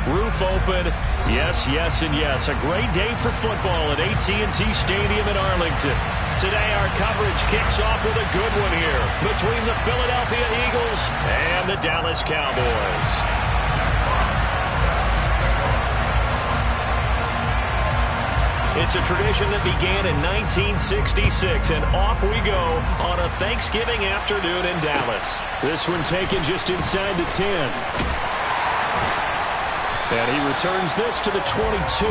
roof open. Yes, yes, and yes. A great day for football at AT&T Stadium in Arlington. Today our coverage kicks off with a good one here between the Philadelphia Eagles and the Dallas Cowboys. It's a tradition that began in 1966, and off we go on a Thanksgiving afternoon in Dallas. This one taken just inside the 10. And he returns this to the 22.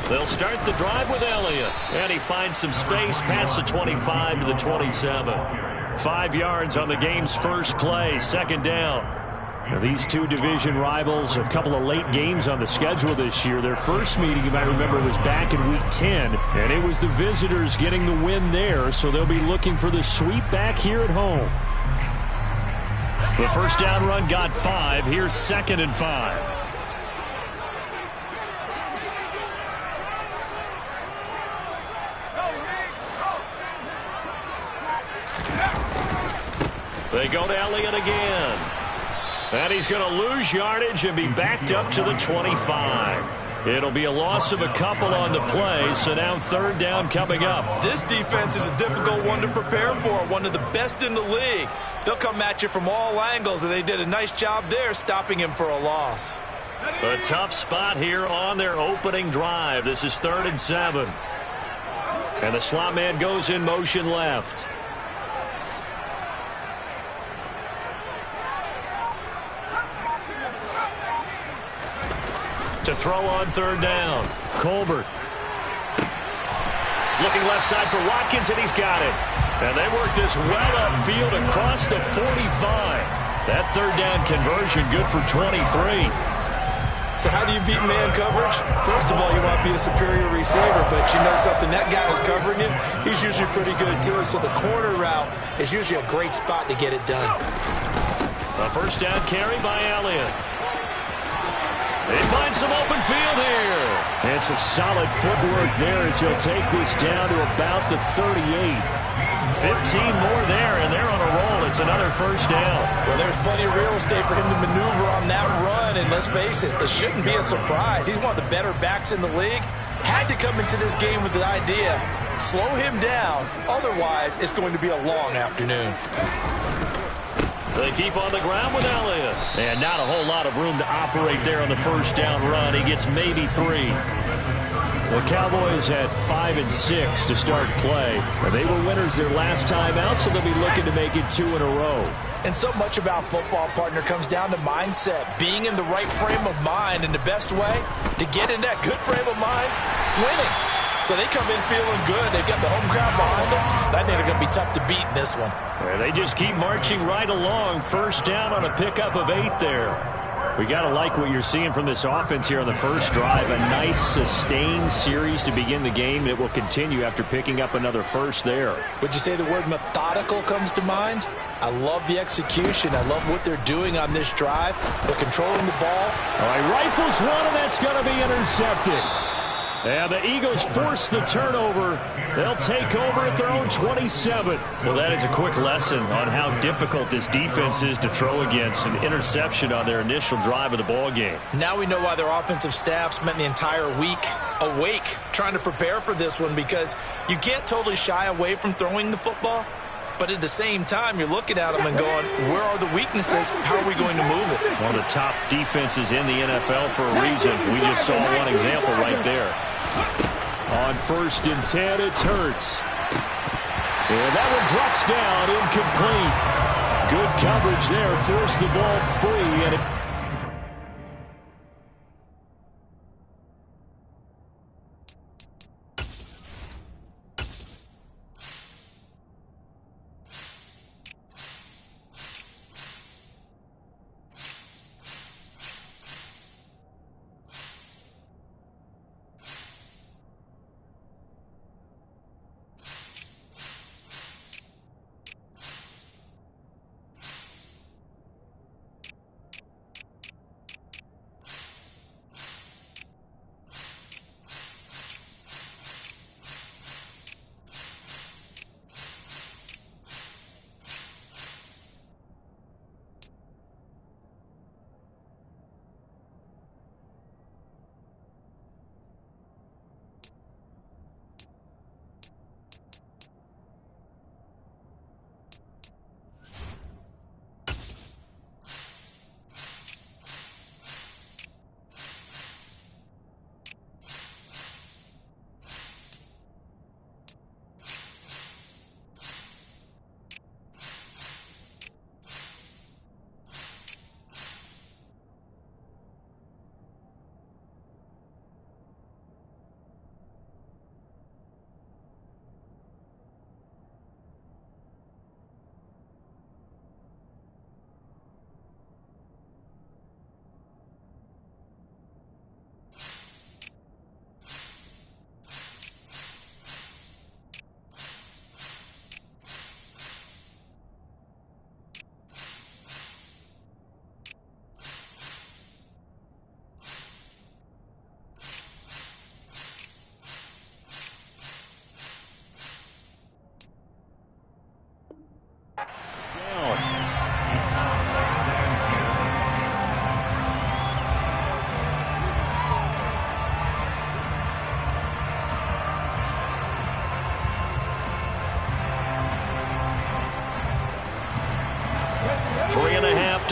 They'll start the drive with Elliott, and he finds some space past the 25 to the 27. 5 yards on the game's first play, second down. Now, these two division rivals, a couple of late games on the schedule this year. Their first meeting, you might remember, was back in Week 10, and it was the visitors getting the win there, so they'll be looking for the sweep back here at home. The first down run got 5. Here's 2nd and 5. They go to Elliott again. And he's going to lose yardage and be backed up to the 25. It'll be a loss of a couple on the play, so now 3rd down coming up. This defense is a difficult one to prepare for, one of the best in the league. They'll come at you from all angles, and they did a nice job there stopping him for a loss. A tough spot here on their opening drive. This is 3rd and 7. And the slot man goes in motion left. To throw on 3rd down. Colbert. Looking left side for Watkins, and he's got it. And they work this well upfield across the 45. That 3rd down conversion good for 23. So how do you beat man coverage? First of all, you want to be a superior receiver, but you know something, that guy who's covering you, he's usually pretty good too. So the corner route is usually a great spot to get it done. A first down carry by Elliott. They find some open field here. And some solid footwork there as he'll take this down to about the 38. 15 more there, and they're on a roll. It's another first down. Well, there's plenty of real estate for him to maneuver on that run, and let's face it, this shouldn't be a surprise. He's one of the better backs in the league. Had to come into this game with the idea, slow him down, otherwise it's going to be a long afternoon. They keep on the ground with Elliott. And not a whole lot of room to operate there on the first down run. He gets maybe 3. The Cowboys had 5 and 6 to start play. They were winners their last time out, so they'll be looking to make it 2 in a row. And so much about football, partner, comes down to mindset. Being in the right frame of mind, and the best way to get in that good frame of mind, winning. So they come in feeling good. They've got the home crowd behind them. And I think they're going to be tough to beat in this one. And they just keep marching right along. First down on a pickup of 8 there. We got to like what you're seeing from this offense here on the first drive. A nice, sustained series to begin the game that will continue after picking up another first there. Would you say the word methodical comes to mind? I love the execution. I love what they're doing on this drive. They're controlling the ball. All right, rifles one, and that's going to be intercepted. And the Eagles force the turnover. They'll take over at their own 27. Well, that is a quick lesson on how difficult this defense is to throw against. An interception on their initial drive of the ball game. Now we know why their offensive staff spent the entire week awake trying to prepare for this one, because you can't totally shy away from throwing the football. But at the same time, you're looking at them and going, where are the weaknesses? How are we going to move it? One of the top defenses in the NFL for a reason. We just saw one example right there. On 1st and 10, it's Hurts. And that one drops down, incomplete. Good coverage there, forced the ball free, and it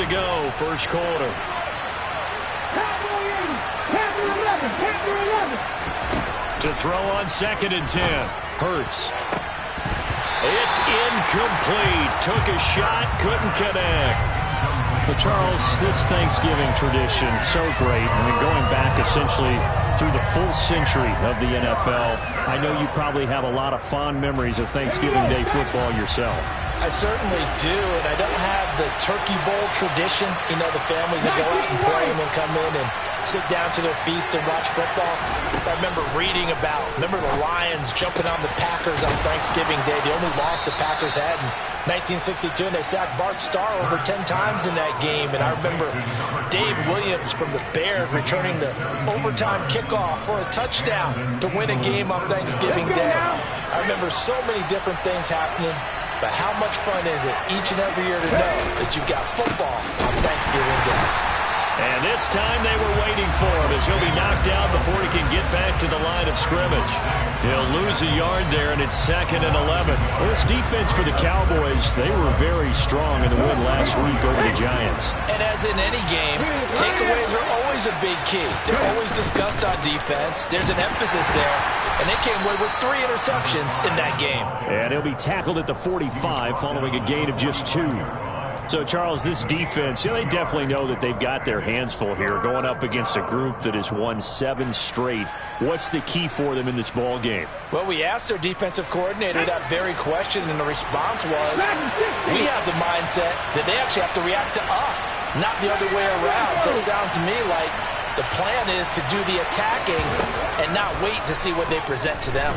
to go, first quarter. To throw on 2nd and 10. Hurts. It's incomplete. Took a shot, couldn't connect. Well, Charles, this Thanksgiving tradition, so great. I mean, going back essentially through the full century of the NFL, I know you probably have a lot of fond memories of Thanksgiving Day football yourself. I certainly do, and I don't have the Turkey Bowl tradition. You know, the families that go out and play and then come in and sit down to their feast and watch football. I remember reading about, the Lions jumping on the Packers on Thanksgiving Day. The only loss the Packers had in 1962, and they sacked Bart Starr over 10 times in that game. And I remember Dave Williams from the Bears returning the overtime kickoff for a touchdown to win a game on Thanksgiving Day. I remember so many different things happening, but how much fun is it each and every year to know that you've got football on Thanksgiving Day? And this time they were waiting for him as he'll be knocked down before he can get back to the line of scrimmage. He'll lose a yard there, and it's 2nd and 11. Well, this defense for the Cowboys, they were very strong in the win last week over the Giants. And as in any game, takeaways are always a big key. They're always discussed on defense. There's an emphasis there, and they came away with 3 interceptions in that game. And he'll be tackled at the 45 following a gain of just 2. So, Charles, this defense, they definitely know that they've got their hands full here going up against a group that has won 7 straight. What's the key for them in this ball game? Well, we asked their defensive coordinator that very question, and the response was, we have the mindset that they actually have to react to us, not the other way around. So it sounds to me like the plan is to do the attacking and not wait to see what they present to them.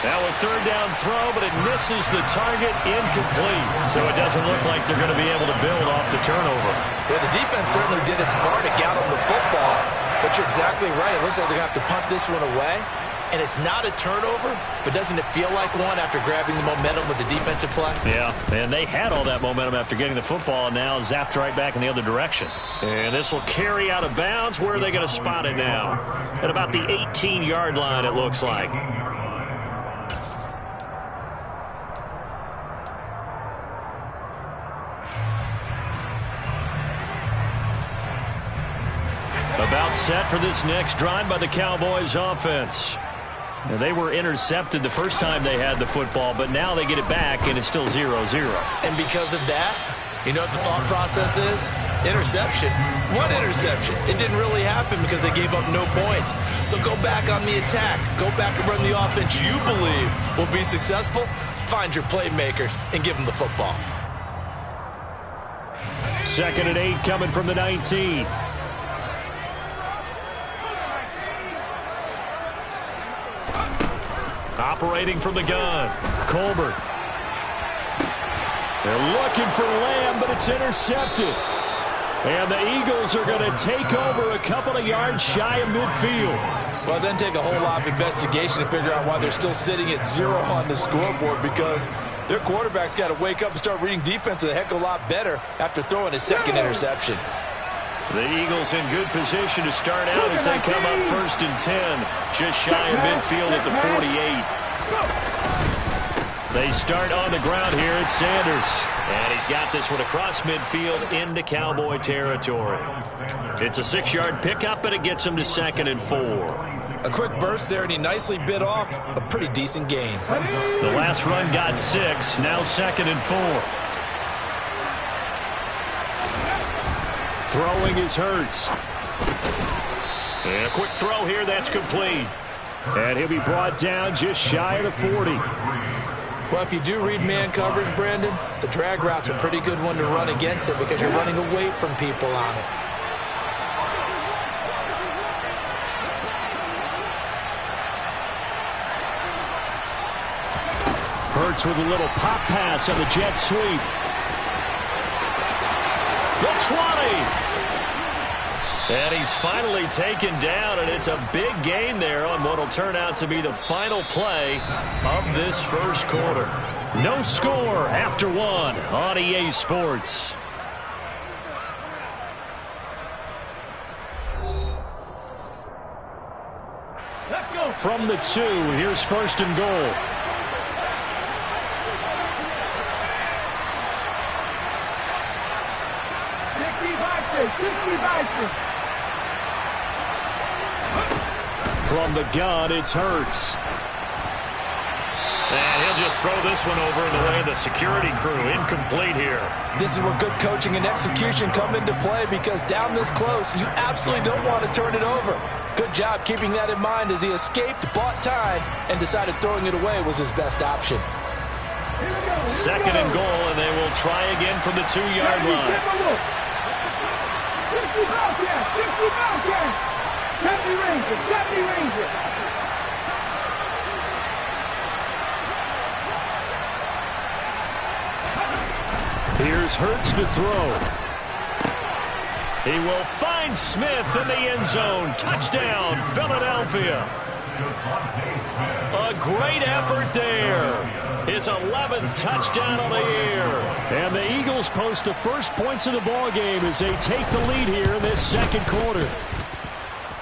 Now a 3rd down throw, but it misses the target, incomplete. So it doesn't look like they're going to be able to build off the turnover. Well, the defense certainly did its part to get on the football, but you're exactly right. It looks like they're going to have to punt this one away, and it's not a turnover, but doesn't it feel like one after grabbing the momentum with the defensive play? Yeah, and they had all that momentum after getting the football, and now zapped right back in the other direction. And this will carry out of bounds. Where are they going to spot it now? At about the 18-yard line, it looks like. About set for this next drive by the Cowboys offense. Now, they were intercepted the first time they had the football, but now they get it back, and it's still 0-0. And because of that, you know what the thought process is? Interception. What interception? It didn't really happen because they gave up no points. So go back on the attack. Go back and run the offense you believe will be successful. Find your playmakers and give them the football. 2nd and 8 coming from the 19. Operating from the gun, Colbert. They're looking for Lamb, but it's intercepted. And the Eagles are going to take over a couple of yards shy of midfield. Well, it doesn't take a whole lot of investigation to figure out why they're still sitting at 0 on the scoreboard, because their quarterback's got to wake up and start reading defense a heck of a lot better after throwing his 2nd interception. The Eagles in good position to start out as they come up 1st and 10, just shy of midfield at the 48. They start on the ground here at Sanders. And he's got this one across midfield into Cowboy territory. It's a 6-yard pickup, and it gets him to 2nd and 4. A quick burst there, and he nicely bit off a pretty decent gain. The last run got 6, now 2nd and 4. Throwing is Hurts. And a quick throw here, that's complete. And he'll be brought down just shy of the 40. Well, if you do read man coverage, Brandon, the drag route's a pretty good one to run against it because you're running away from people on it. Hurts with a little pop pass on the jet sweep. The 20. And he's finally taken down, and it's a big gain there on what will turn out to be the final play of this first quarter. No score after 1 on EA Sports. Let's go. From the 2, here's 1st and goal. From the gun, it's Hurts. And he'll just throw this one over in the way of the security crew. Incomplete here. This is where good coaching and execution come into play, because down this close, you absolutely don't want to turn it over. Good job keeping that in mind as he escaped, bought time, and decided throwing it away was his best option. Second and goal, and they will try again from the 2-yard line. Here's Hurts to throw. He will find Smith in the end zone. Touchdown, Philadelphia. A great effort there. His 11th touchdown of the year. And the Eagles post the first points of the ball game as they take the lead here in this second quarter.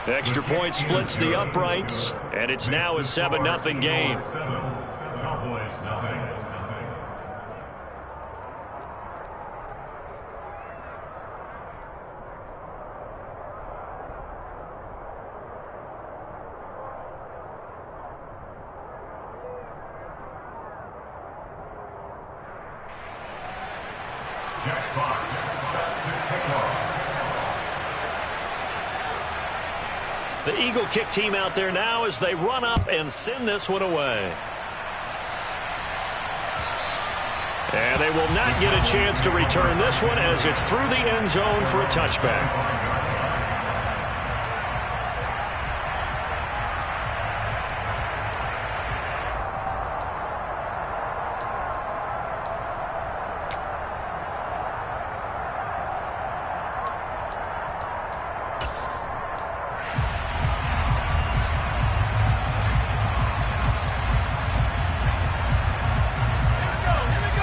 The extra point splits the uprights, and it's now a 7-0 game. The Eagle kick team out there now as they run up and send this one away. And they will not get a chance to return this one as it's through the end zone for a touchback.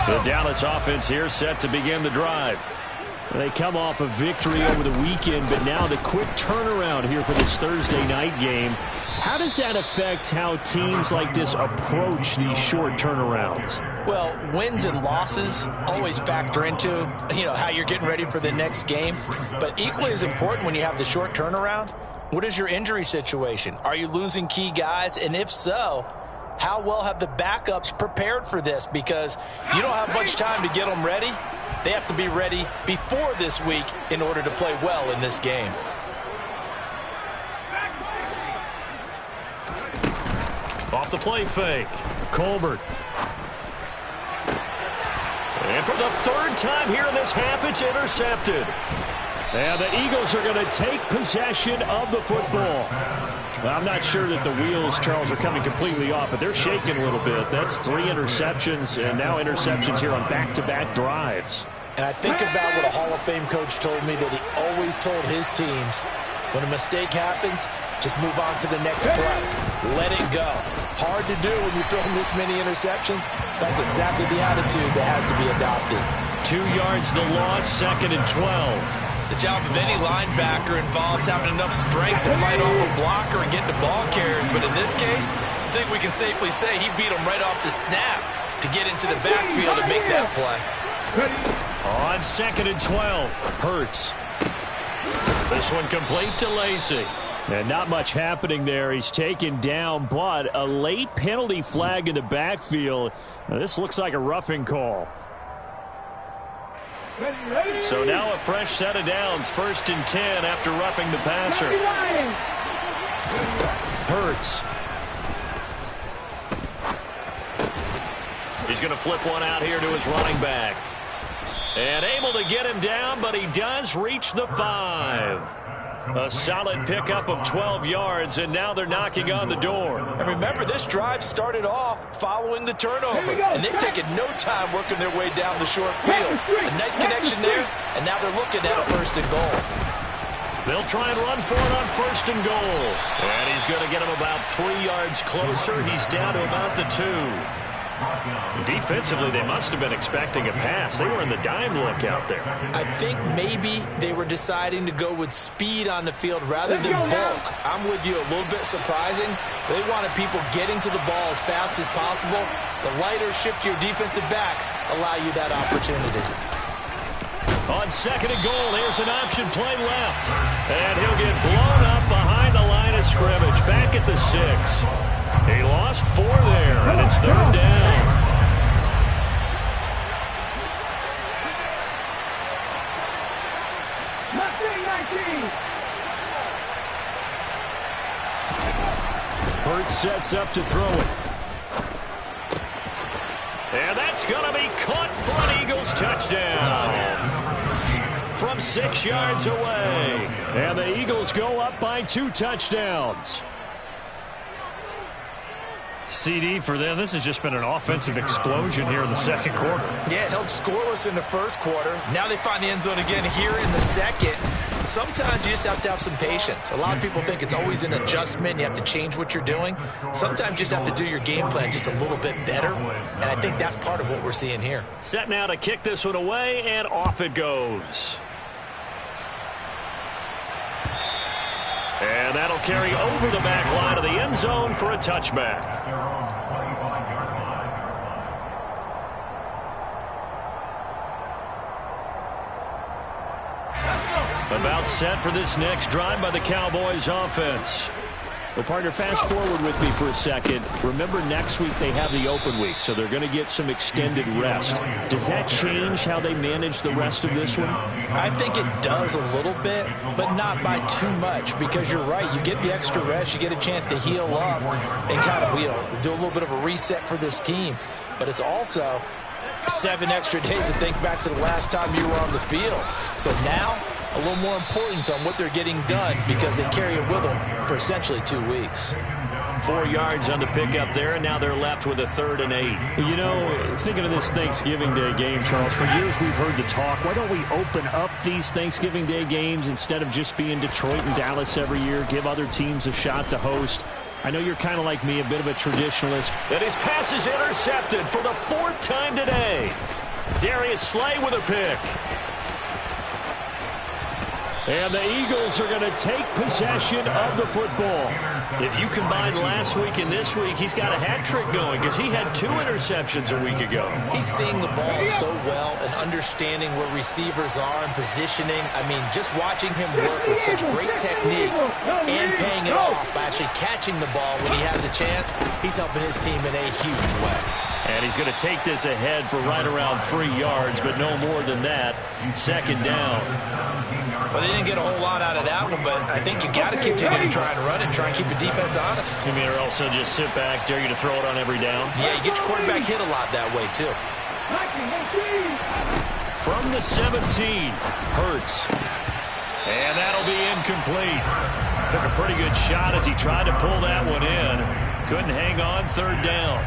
The Dallas offense here set to begin the drive. They come off a victory over the weekend, but now the quick turnaround here for this Thursday night game. How does that affect how teams like this approach these short turnarounds? Well, wins and losses always factor into, how you're getting ready for the next game. But equally as important when you have the short turnaround, what is your injury situation? Are you losing key guys? And if so, how well have the backups prepared for this? Because you don't have much time to get them ready. They have to be ready before this week in order to play well in this game. Off the play fake, Colbert. And for the third time here in this half, it's intercepted. And the Eagles are going to take possession of the football. Well, I'm not sure that the wheels, Charles, are coming completely off, but they're shaking a little bit. That's 3 interceptions, and now interceptions here on back-to-back drives. And I think about what a Hall of Fame coach told me, that he always told his teams, when a mistake happens, just move on to the next play. Let it go. Hard to do when you're throwing this many interceptions. That's exactly the attitude that has to be adopted. 2 yards the loss, 2nd and 12. The job of any linebacker involves having enough strength to fight off a blocker and get the ball carriers. But in this case, I think we can safely say he beat him right off the snap to get into the backfield and make that play. On 2nd and 12, Hurts. This one complete to Lacy. And not much happening there. He's taken down, but a late penalty flag in the backfield. Now, this looks like a roughing call. So now a fresh set of downs, 1st and 10 after roughing the passer. Hurts. He's going to flip one out here to his running back. And able to get him down, but he does reach the 5. A solid pickup of 12 yards, and now they're knocking on the door. And remember, this drive started off following the turnover, and they've taken no time working their way down the short field. A nice connection there, and now they're looking at a 1st and goal. They'll try and run for it on 1st and goal. And he's going to get him about 3 yards closer. He's down to about the 2. Defensively, they must have been expecting a pass. They were in the dime look out there. I think maybe they were deciding to go with speed on the field rather than bulk. I'm with you, a little bit surprising. They wanted people getting to the ball as fast as possible. The lighter, shiftier defensive backs allow you that opportunity. On 2nd and goal, there's an option play left. And he'll get blown up behind the line of scrimmage. Back at the 6. He lost 4 there, and it's 3rd down. Hurts sets up to throw it. And that's going to be caught for an Eagles touchdown. From 6 yards away. And the Eagles go up by 2 touchdowns. CD for them, this has just been an offensive explosion here in the 2nd quarter. Yeah, held scoreless in the 1st quarter. Now they find the end zone again here in the 2nd. Sometimes you just have to have some patience. A lot of people think it's always an adjustment. You have to change what you're doing. Sometimes you just have to do your game plan just a little bit better. And I think that's part of what we're seeing here. Set now to kick this one away, and off it goes. And that'll carry over the back line of the end zone for a touchback. About set for this next drive by the Cowboys offense. Well, partner, fast forward with me for a second. Remember, next week they have the open week, so they're going to get some extended rest. Does that change how they manage the rest of this one? I think it does a little bit, but not by too much, because you're right. You get the extra rest. You get a chance to heal up and kind of, do a little bit of a reset for this team. But it's also 7 extra days to think back to the last time you were on the field. So now, a little more importance on what they're getting done because they carry it with them for essentially 2 weeks. 4 yards on the pickup there, and now they're left with a 3rd and 8. Thinking of this Thanksgiving Day game, Charles, for years we've heard the talk, why don't we open up these Thanksgiving Day games instead of just being Detroit and Dallas every year, give other teams a shot to host? I know you're kind of like me, a bit of a traditionalist. And his pass is intercepted for the 4th time today. Darius Slay with a pick. And the Eagles are going to take possession of the football. If you combine last week and this week, he's got a hat trick going because he had 2 interceptions a week ago. He's seeing the ball so well and understanding where receivers are and positioning. I mean, just watching him work with such great technique and paying it off by actually catching the ball when he has a chance, he's helping his team in a huge way. And he's going to take this ahead for right around 3 yards, but no more than that. 2nd down. Well, they didn't get a whole lot out of that one, but I think you got to continue to try and run and try and keep the defense honest. You mean, or also just sit back, dare you to throw it on every down? Yeah, you get your quarterback hit a lot that way, too. From the 17, Hurts. And that'll be incomplete. Took a pretty good shot as he tried to pull that one in. Couldn't hang on, 3rd down.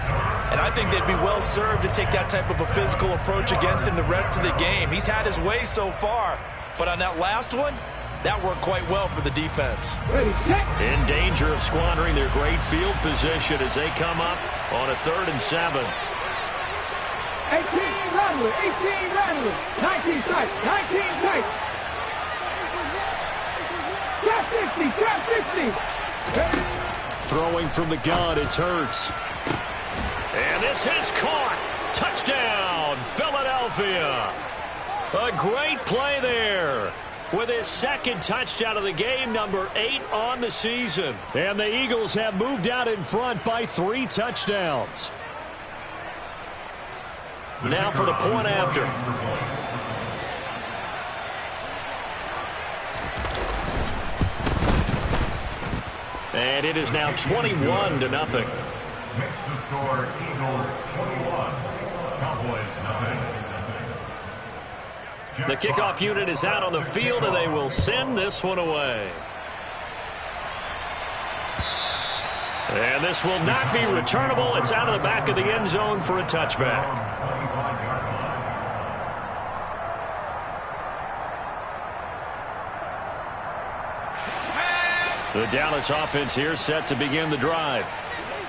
And I think they'd be well served to take that type of a physical approach against him the rest of the game. He's had his way so far. But on that last one, that worked quite well for the defense. In danger of squandering their great field position as they come up on a 3rd and 7. 18 Rattler, 18 Rattler, 19 tight, 19 tight. Trap 50, trap 50. Throwing from the gun, it's Hurts. And this is caught. Touchdown, Philadelphia. A great play there with his 2nd touchdown of the game, number 8 on the season. And the Eagles have moved out in front by 3 touchdowns. Now for the point after. And it is now 21-0. Makes the score Eagles 21, Cowboys 9. The kickoff unit is out on the field, and they will send this one away. And this will not be returnable. It's out of the back of the end zone for a touchback. The Dallas offense here set to begin the drive.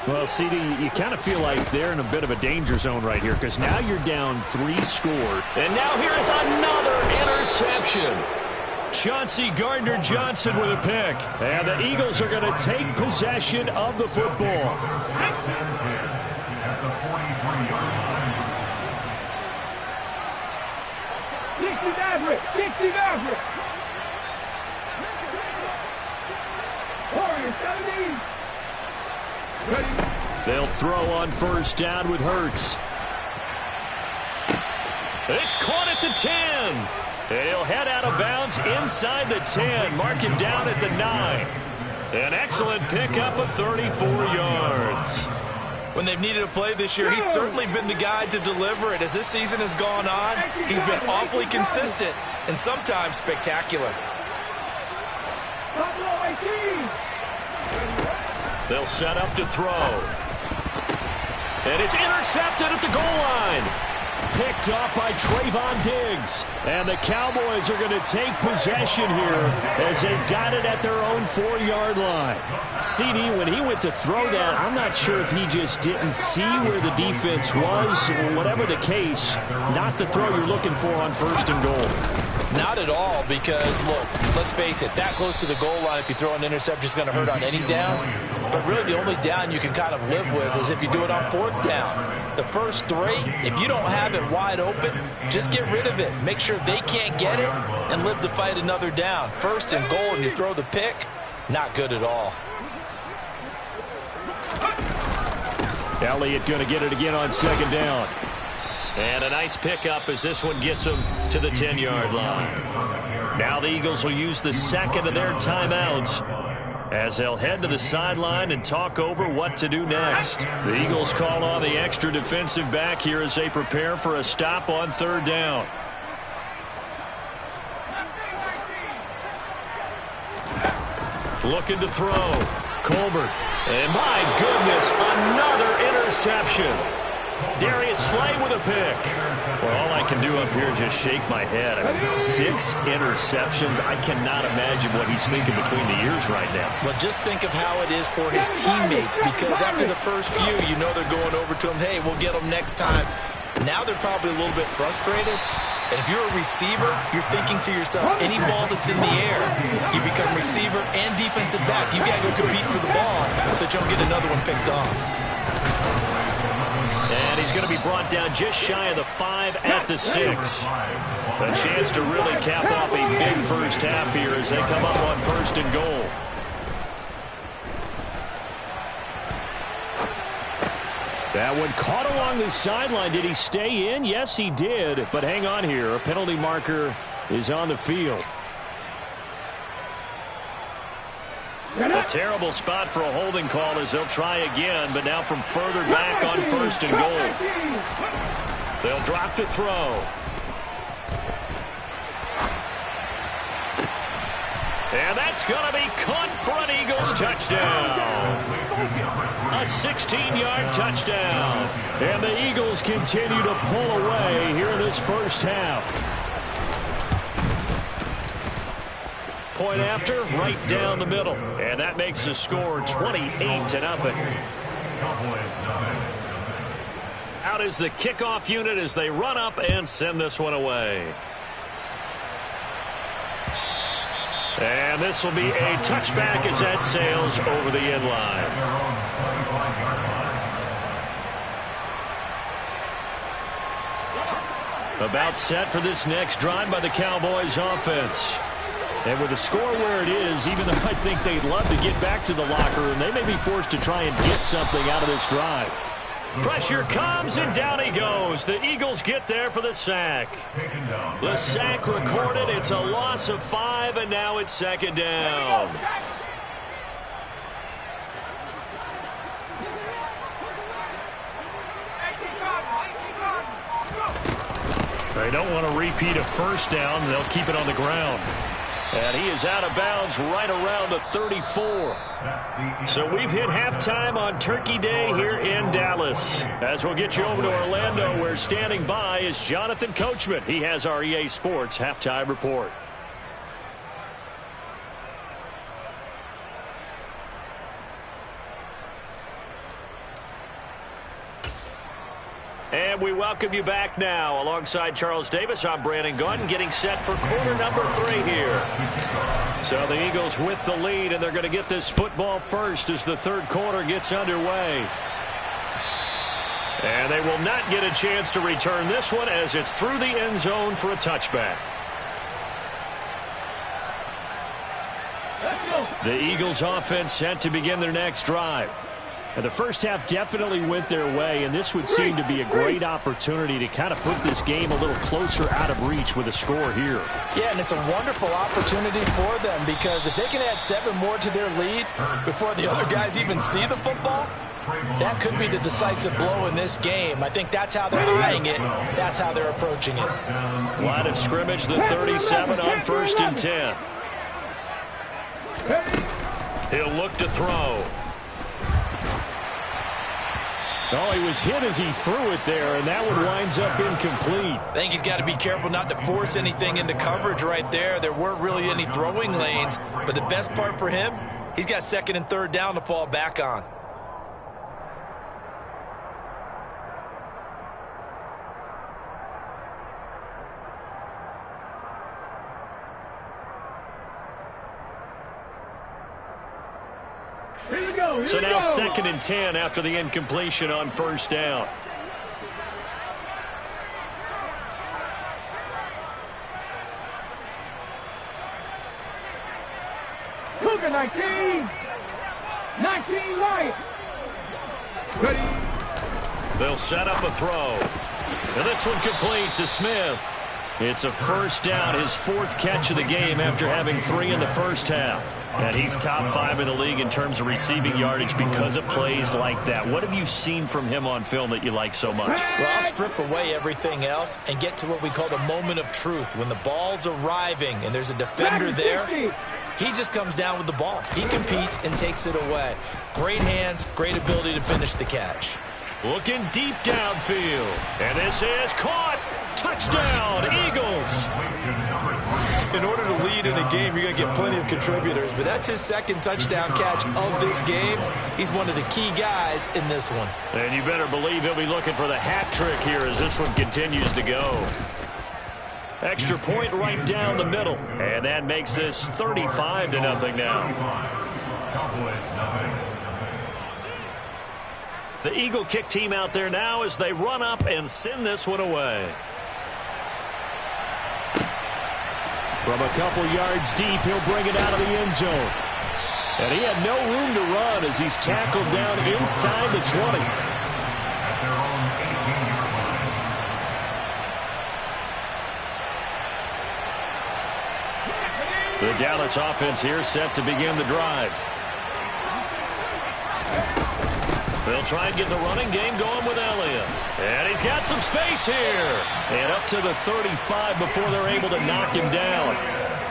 Well, CD, you kind of feel like they're in a bit of a danger zone right here because now you're down 3 scored. And now here is another interception. Chauncey Gardner-Johnson with a pick. And the Eagles are going to take possession of the football. 60 Maverick. 60 Maverick. Warriors 17. Ready. They'll throw on first down with Hurts. It's caught at the 10. And he'll head out of bounds inside the 10. Mark him down at the 9. An excellent pickup of 34 yards. When they've needed a play this year, he's certainly been the guy to deliver it. As this season has gone on, he's been awfully consistent and sometimes spectacular. They'll set up to throw. And it's intercepted at the goal line. Picked up by Trayvon Diggs. And the Cowboys are going to take possession here as they've got it at their own 4-yard line. CD, when he went to throw that, I'm not sure if he just didn't see where the defense was. Whatever the case, not the throw you're looking for on first and goal. Not at all, because, look, let's face it, that close to the goal line, if you throw an interception, is going to hurt on any down. But really, the only down you can kind of live with is if you do it on 4th down. The first 3, if you don't have it wide open, just get rid of it. Make sure they can't get it and live to fight another down. First and goal, and you throw the pick, not good at all. Elliott going to get it again on 2nd down. And a nice pickup as this one gets them to the 10-yard line. Now the Eagles will use the second of their timeouts as they'll head to the sideline and talk over what to do next. The Eagles call on the extra defensive back here as they prepare for a stop on 3rd down. Looking to throw. Colbert. And my goodness, another interception. Darius Slay with a pick. Well, all I can do up here is just shake my head. I mean, 6 interceptions. I cannot imagine what he's thinking between the ears right now. Well, just think of how it is for his teammates, because after the first few, you know they're going over to him, hey, we'll get them next time. Now they're probably a little bit frustrated. And if you're a receiver, you're thinking to yourself, any ball that's in the air, you become receiver and defensive back. You got to go compete for the ball so that you don't get another one picked off. And he's going to be brought down just shy of the 5 at the 6. A chance to really cap off a big first half here as they come up on 1st and goal. That one caught along the sideline. Did he stay in? Yes, he did. But hang on here. A penalty marker is on the field. A terrible spot for a holding call as they'll try again, but now from further back on 1st and goal. They'll drop to throw. And that's going to be caught for an Eagles touchdown. A 16-yard touchdown. And the Eagles continue to pull away here in this first half. Point after, right down the middle. And that makes the score 28-0. Out is the kickoff unit as they run up and send this one away. And this will be a touchback as that sails over the end line. About set for this next drive by the Cowboys offense. And with the score where it is, even though I think they'd love to get back to the locker room, they may be forced to try and get something out of this drive. Pressure comes, and down he goes. The Eagles get there for the sack. The sack recorded. It's a loss of 5, and now it's 2nd down. They don't want to repeat a first down. They'll keep it on the ground. And he is out of bounds right around the 34. So we've hit halftime on Turkey Day here in Dallas. As we'll get you over to Orlando, where standing by is Jonathan Coachman. He has our EA Sports halftime report. And we welcome you back now. Alongside Charles Davis, I'm Brandon Gunn, getting set for quarter number 3 here. So the Eagles with the lead, and they're going to get this football first as the third quarter gets underway. And they will not get a chance to return this one as it's through the end zone for a touchback. The Eagles offense set to begin their next drive. And the first half definitely went their way, and this would seem to be a great opportunity to kind of put this game a little closer out of reach with a score here. Yeah, and it's a wonderful opportunity for them because if they can add 7 more to their lead before the other guys even see the football, that could be the decisive blow in this game. I think that's how they're eyeing it. That's how they're approaching it. Line of scrimmage, the 37 on 1st and 10. He'll look to throw. Oh, he was hit as he threw it there, and that one winds up incomplete. I think he's got to be careful not to force anything into coverage right there. There weren't really any throwing lanes, but the best part for him, he's got 2nd and 3rd down to fall back on. So now 2nd and 10 after the incompletion on 1st down. Cougar 19. 19 right. Ready. They'll set up a throw. And this one complete to Smith. It's a 1st down, his 4th catch of the game after having 3 in the first half. And he's top 5 in the league in terms of receiving yardage because of plays like that. What have you seen from him on film that you like so much? Well, I'll strip away everything else and get to what we call the moment of truth. When the ball's arriving and there's a defender there, he just comes down with the ball. He competes and takes it away. Great hands, great ability to finish the catch. Looking deep downfield. And this is caught. Touchdown, Eagles. In order to lead in a game, you're going to get plenty of contributors, but that's his 2nd touchdown catch of this game. He's one of the key guys in this one. And you better believe he'll be looking for the hat trick here as this one continues to go. Extra point right down the middle. And that makes this 35-0 now. The Eagle kick team out there now as they run up and send this one away. From a couple yards deep, he'll bring it out of the end zone. And he had no room to run as he's tackled down inside the 20. The Dallas offense here set to begin the drive. They'll try and get the running game going with Elliott. And he's got some space here. And up to the 35 before they're able to knock him down.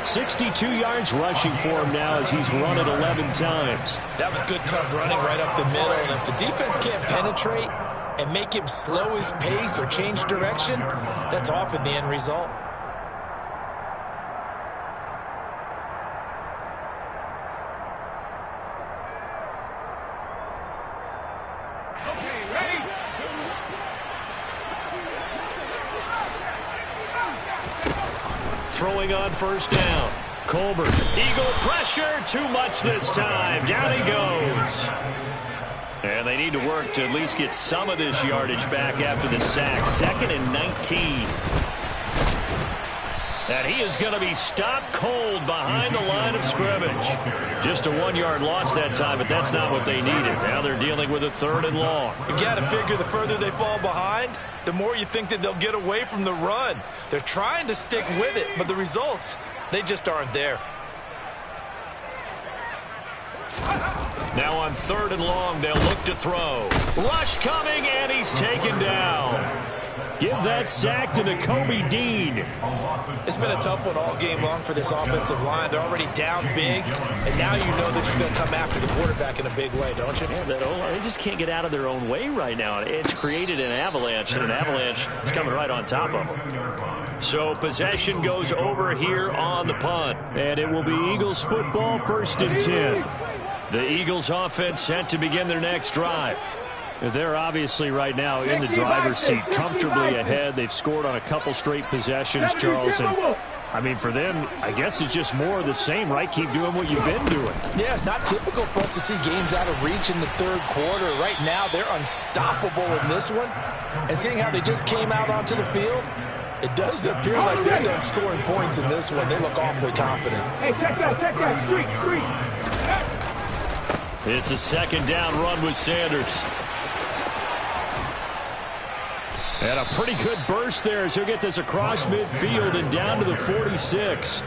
62 yards rushing for him now as he's run it 11 times. That was good, tough running right up the middle. And if the defense can't penetrate and make him slow his pace or change direction, that's often the end result. Throwing on 1st down. Colbert. Eagle pressure. Too much this time. Down he goes. And they need to work to at least get some of this yardage back after the sack. 2nd and 19. And he is going to be stopped cold behind the line of scrimmage. Just a 1-yard loss that time, but that's not what they needed. Now they're dealing with a 3rd and long. You've got to figure the further they fall behind, the more you think that they'll get away from the run. They're trying to stick with it, but the results, they just aren't there. Now on 3rd and long, they'll look to throw. Rush coming, and he's taken down. Give that sack to Nakobe Dean. It's been a tough one all game long for this offensive line. They're already down big, and now you know they're just going to come after the quarterback in a big way, don't you? Yeah, they just can't get out of their own way right now. It's created an avalanche, and an avalanche is coming right on top of them. So possession goes over here on the punt, and it will be Eagles football, 1st and 10. The Eagles offense set to begin their next drive. They're obviously right now in the driver's seat, comfortably ahead. They've scored on a couple straight possessions, Charles, and I mean, for them, I guess it's just more of the same, right? Keep doing what you've been doing. Yeah, it's not typical for us to see games out of reach in the third quarter. Right now, they're unstoppable in this one. And seeing how they just came out onto the field, it does appear like they're done scoring points in this one. They look awfully confident. Hey, check that. Street. It's a second down run with Sanders. And a pretty good burst there as he'll get this across midfield and down to the 46.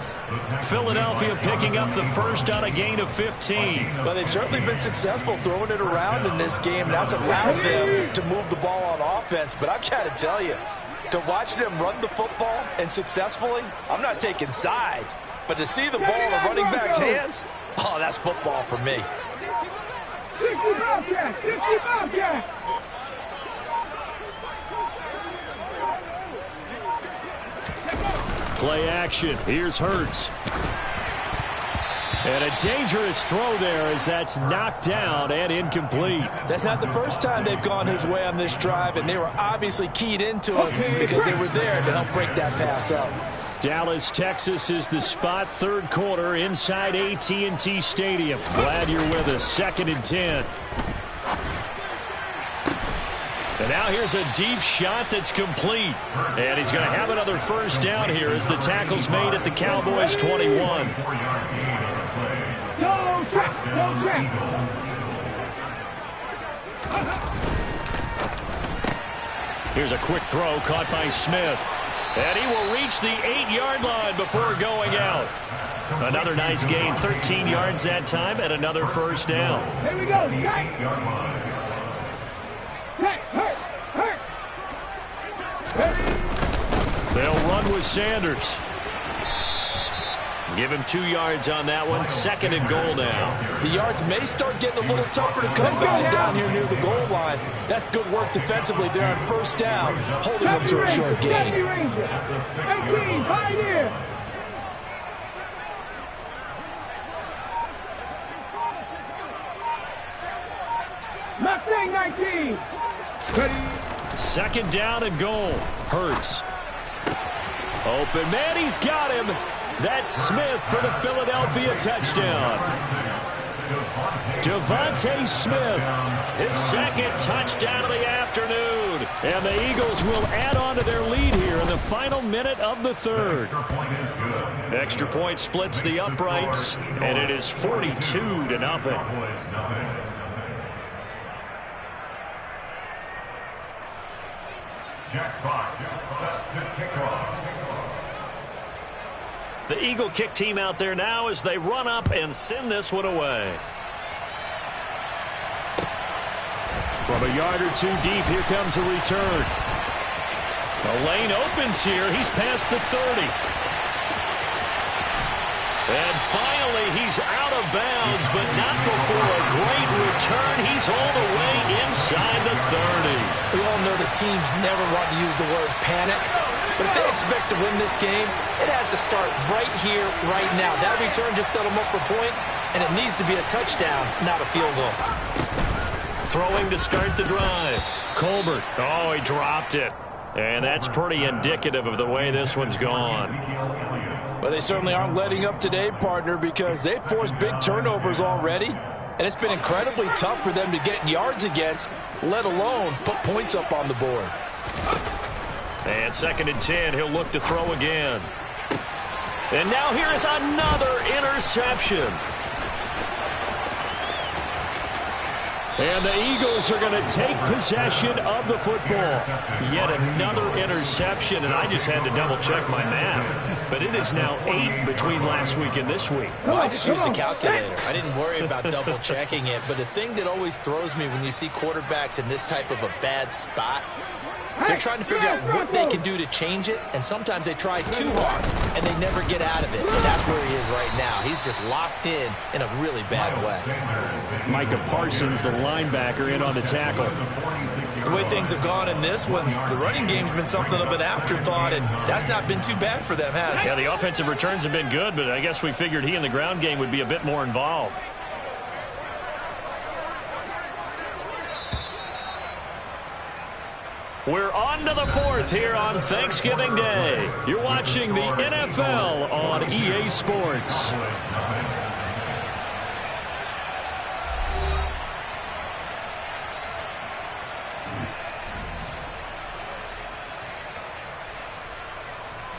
Philadelphia picking up the first on a gain of 15. Well, they've certainly been successful throwing it around in this game. That's allowed them to move the ball on offense. But I've got to tell you, to watch them run the football and successfully, I'm not taking sides. But to see the ball in a running back's hands, oh, that's football for me. 60 Bobcat. Play action. Here's Hurts. And a dangerous throw there as that's knocked down and incomplete. That's not the first time they've gone his way on this drive, and they were obviously keyed into him because they were there to help break that pass up. Dallas, Texas is the spot. Third quarter inside AT&T Stadium. Glad you're with us. 2nd and 10. And now here's a deep shot that's complete. And he's going to have another first down here as the tackle's made at the Cowboys' 21. Don't check. Here's a quick throw caught by Smith. And he will reach the 8-yard line before going out. Another nice gain, 13 yards that time, and another first down. Here we go. Check. They'll run with Sanders. Give him 2 yards on that one. 2nd and goal now. The yards may start getting a little tougher to come by down here near the goal line. That's good work defensively there on first down, holding them to a short gain. 18, Pioneer. Mustang 19. Ready. 2nd down and goal. Hurts. Open man, he's got him. That's Smith for the Philadelphia touchdown. Devontae Smith, his 2nd touchdown of the afternoon. And the Eagles will add on to their lead here in the final minute of the third. Extra point splits the uprights, and it is 42-0. Jack Fox set to kick off. The Eagle kick team out there now as they run up and send this one away. From a yard or two deep, here comes a return. The lane opens here. He's past the 30. And finally, he's out of bounds, but not before a great return. He's all the way inside the 30. We all know the teams never want to use the word panic, but if they expect to win this game, it has to start right here, right now. That return just set them up for points, and it needs to be a touchdown, not a field goal. Throwing to start the drive. Colbert. Oh, he dropped it. And that's pretty indicative of the way this one's gone. Well, they certainly aren't letting up today, partner, because they've forced big turnovers already, and it's been incredibly tough for them to get yards against, let alone put points up on the board. And 2nd and 10, he'll look to throw again. And now here is another interception. And the Eagles are going to take possession of the football. Yet another interception, and I just had to double-check my math. But it is now 8 between last week and this week. Well, I just used a calculator. I didn't worry about double-checking it. But the thing that always throws me when you see quarterbacks in this type of a bad spot, they're trying to figure out what they can do to change it, and sometimes they try too hard, and they never get out of it. And that's where he is right now. He's just locked in a really bad way. Micah Parsons, the linebacker, in on the tackle. The way things have gone in this one, the running game's been something of an afterthought, and that's not been too bad for them, has it? Yeah, the offensive returns have been good, but I guess we figured he in the ground game would be a bit more involved. We're on to the fourth here on Thanksgiving Day. You're watching the NFL on EA Sports.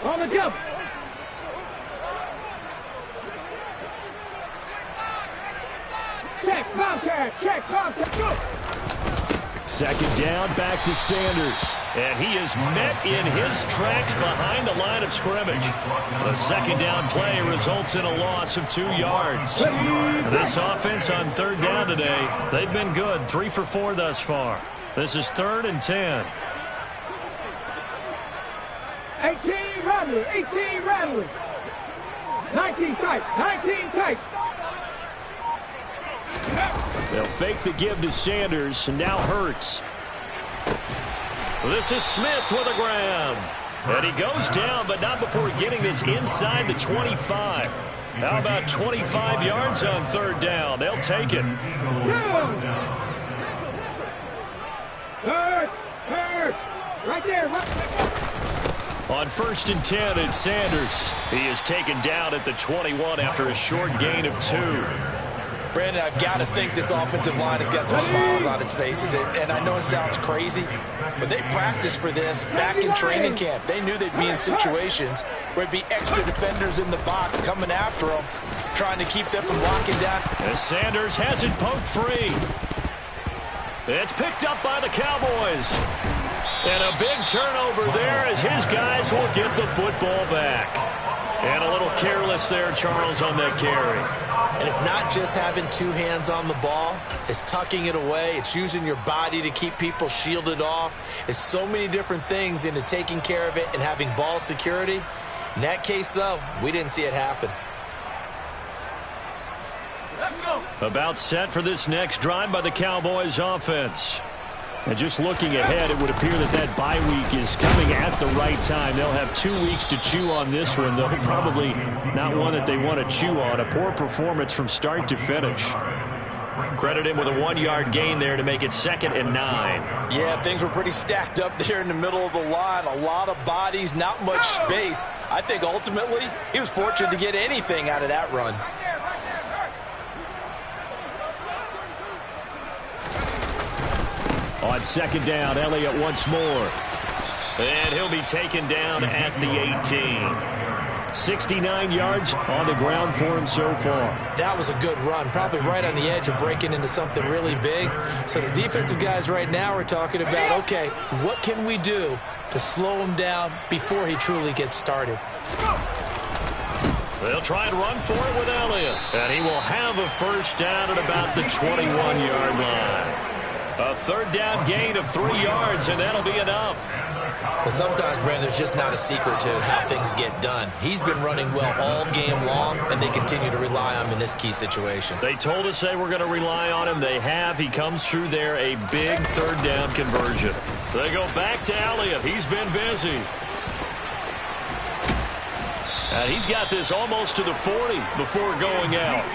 On the jump. Check, Bobcat, check, Bobcat, go! Second down, back to Sanders. And he is met in his tracks behind the line of scrimmage. The second down play results in a loss of 2 yards. This offense on third down today, they've been good. 3 for 4 thus far. This is 3rd and 10. 18 Rattler, 18 Rattler. 19 tight, 19 tight. They'll fake the give to Sanders, and now Hurts. This is Smith with a grab. And he goes down, but not before getting this inside the 25. How about 25 yards on third down? They'll take it. Hurt. Right there. On 1st and 10, it's Sanders. He is taken down at the 21 after a short gain of 2. Brandon, I've got to think this offensive line has got some smiles on its faces. And I know it sounds crazy, but they practiced for this back in training camp. They knew they'd be in situations where it'd be extra defenders in the box coming after them, trying to keep them from locking down. As Sanders has it poked free. It's picked up by the Cowboys. And a big turnover there as his guys will get the football back. And a little careless there, Charles, on that carry. And it's not just having 2 hands on the ball. It's tucking it away. It's using your body to keep people shielded off. It's so many different things into taking care of it and having ball security. In that case, though, we didn't see it happen. Let's go. About set for this next drive by the Cowboys offense. And just looking ahead, it would appear that bye week is coming at the right time. They'll have 2 weeks to chew on this one, though probably not one that they want to chew on. A poor performance from start to finish. Credit him with a 1-yard gain there to make it 2nd and 9. Yeah, things were pretty stacked up there in the middle of the line. A lot of bodies, not much space. I think ultimately he was fortunate to get anything out of that run. On 2nd down, Elliott once more. And he'll be taken down at the 18. 69 yards on the ground for him so far. That was a good run, probably right on the edge of breaking into something really big. So the defensive guys right now are talking about, okay, what can we do to slow him down before he truly gets started? They'll try and run for it with Elliott. And he will have a first down at about the 21-yard line. A 3rd down gain of 3 yards, and that'll be enough. Well, sometimes, Brandon, there's just not a secret to how things get done. He's been running well all game long, and they continue to rely on him in this key situation. They told us they were going to rely on him. They have. He comes through there, a big 3rd down conversion. They go back to Elliott. He's been busy. And he's got this almost to the 40 before going out.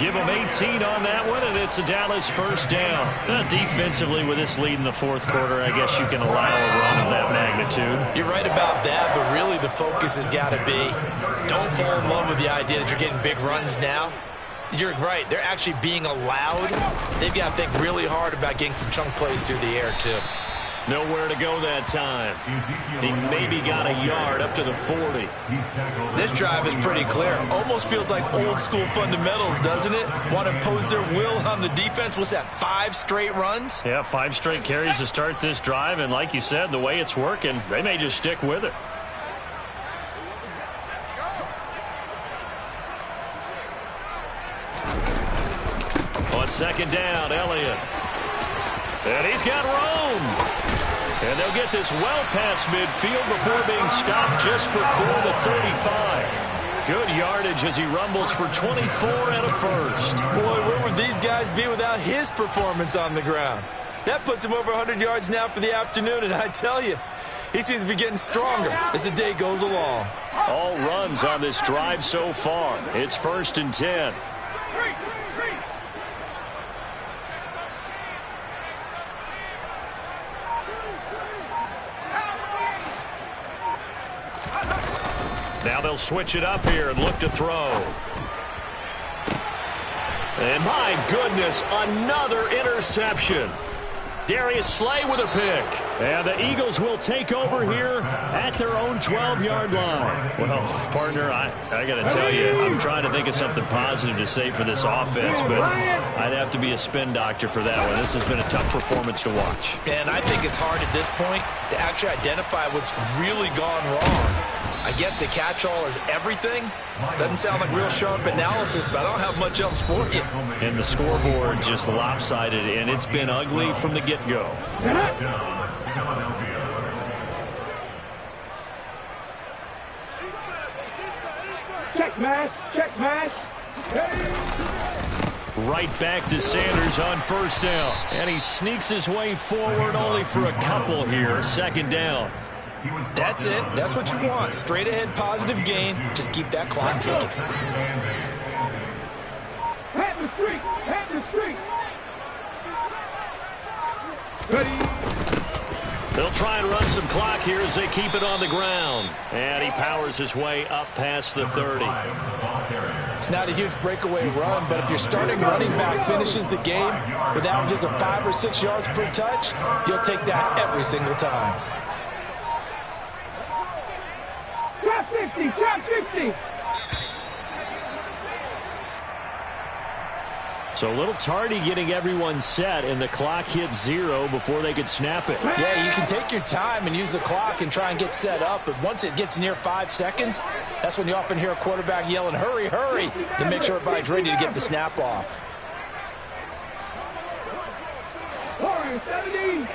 Give him 18 on that one, and it's a Dallas first down. Defensively, with this lead in the 4th quarter, I guess you can allow a run of that magnitude. You're right about that, but really the focus has got to be, don't fall in love with the idea that you're getting big runs now. You're right. They're actually being allowed. They've got to think really hard about getting some chunk plays through the air, too. Nowhere to go that time. He maybe got a yard up to the 40. This drive is pretty clear. Almost feels like old school fundamentals, doesn't it? Want to impose their will on the defense. What's that, 5 straight runs? Yeah, 5 straight carries to start this drive. And like you said, the way it's working, they may just stick with it. On 2nd down, Elliott. And he's got room. And they'll get this well past midfield before being stopped just before the 35. Good yardage as he rumbles for 24 and a first. Boy, where would these guys be without his performance on the ground? That puts him over 100 yards now for the afternoon, and I tell you, he seems to be getting stronger as the day goes along. All runs on this drive so far. It's 1st and 10. Now they'll switch it up here and look to throw. And my goodness, another interception. Darius Slay with a pick. And the Eagles will take over here at their own 12-yard line. Well, partner, I got to tell you, I'm trying to think of something positive to say for this offense, but I'd have to be a spin doctor for that one. This has been a tough performance to watch. And I think it's hard at this point to actually identify what's really gone wrong. I guess the catch-all is everything. Doesn't sound like real sharp analysis, but I don't have much else for you. And the scoreboard just lopsided, and it's been ugly from the get-go. Check smash, check smash. Right back to Sanders on first down. And he sneaks his way forward only for a couple here. Second down. That's it. That's what you want. Straight ahead, positive gain. Just keep that clock ticking. Hat the street, hat the street. Ready. They'll try and run some clock here as they keep it on the ground. And he powers his way up past the 30. It's not a huge breakaway run, but if your starting running back finishes the game with averages of 5 or 6 yards per touch, you'll take that every single time. Trap 50, trap 50. So a little tardy getting everyone set, and the clock hits 0 before they could snap it. Yeah, you can take your time and use the clock and try and get set up, but once it gets near 5 seconds, that's when you often hear a quarterback yelling, hurry, hurry, to make sure everybody's ready to get the snap off. Orange 70.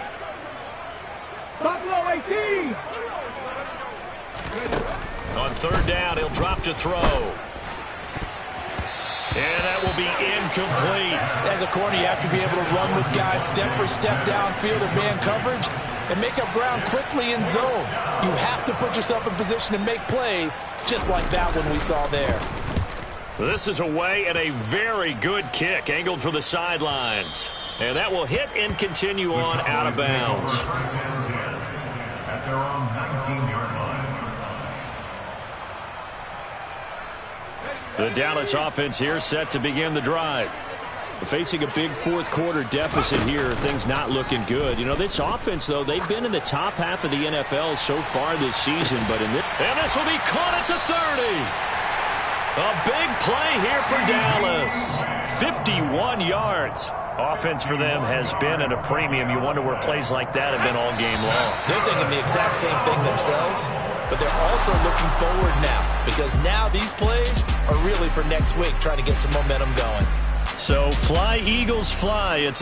Buffalo 18. On third down, he'll drop to throw. And that will be incomplete. As a corner, you have to be able to run with guys step for step downfield in man coverage and make up ground quickly in zone. You have to put yourself in position to make plays, just like that one we saw there. This is away and a very good kick, angled for the sidelines. And that will hit and continue on out of bounds. At their own 19-yard line. The Dallas offense here set to begin the drive. Facing a big fourth quarter deficit here, things not looking good. You know, this offense, though, they've been in the top half of the NFL so far this season, but in this... And this will be caught at the 30. A big play here for Dallas. 51 yards. Offense for them has been at a premium. You wonder where plays like that have been all game long. They're thinking the exact same thing themselves, but they're also looking forward now, because now these plays are really for next week, trying to get some momentum going. So fly, Eagles, fly. It's a